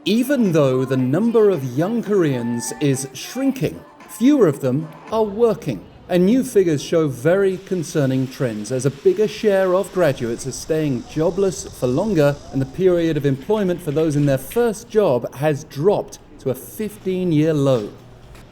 Even though the number of young Koreans is shrinking, fewer of them are working. And new figures show very concerning trends as a bigger share of graduates are staying jobless for longer, and the period of employment for those in their first job has dropped to a 15-year low.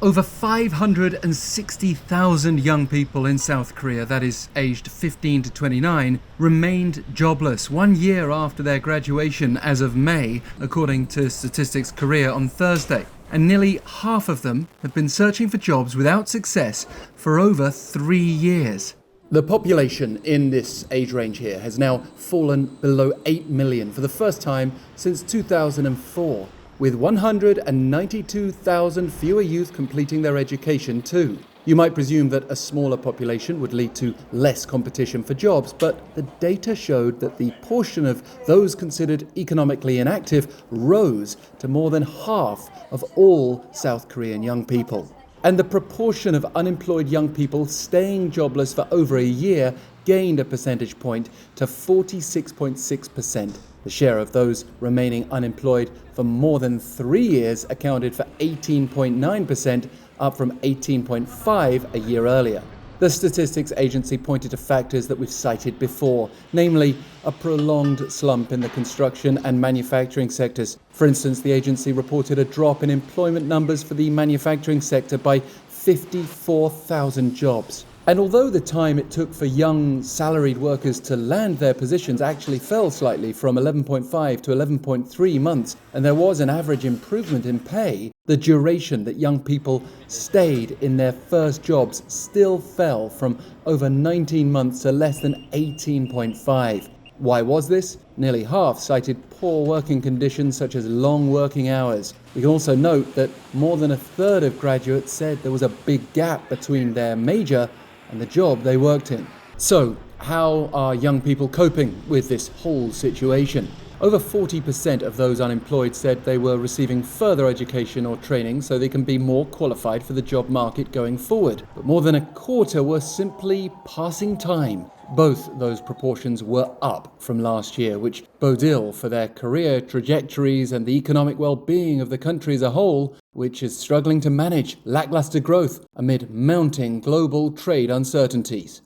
Over 560,000 young people in South Korea, that is aged 15 to 29, remained jobless 1 year after their graduation as of May, according to Statistics Korea on Thursday. And nearly half of them have been searching for jobs without success for over 3 years. The population in this age range here has now fallen below 8 million for the first time since 2004. With 192,000 fewer youth completing their education too. You might presume that a smaller population would lead to less competition for jobs, but the data showed that the portion of those considered economically inactive rose to more than half of all South Korean young people. And the proportion of unemployed young people staying jobless for over a year gained a percentage point to 46.6%. The share of those remaining unemployed for more than 3 years accounted for 18.9%, up from 18.5% a year earlier. The statistics agency pointed to factors that we've cited before, namely a prolonged slump in the construction and manufacturing sectors. For instance, the agency reported a drop in employment numbers for the manufacturing sector by 54,000 jobs. And although the time it took for young salaried workers to land their positions actually fell slightly from 11.5 to 11.3 months, and there was an average improvement in pay, the duration that young people stayed in their first jobs still fell from over 19 months to less than 18.5. Why was this? Nearly half cited poor working conditions such as long working hours. We can also note that more than a third of graduates said there was a big gap between their major and the job they worked in. So, how are young people coping with this whole situation? Over 40% of those unemployed said they were receiving further education or training so they can be more qualified for the job market going forward. But more than a quarter were simply passing time. Both those proportions were up from last year, which bodes ill for their career trajectories and the economic well-being of the country as a whole, which is struggling to manage lackluster growth amid mounting global trade uncertainties.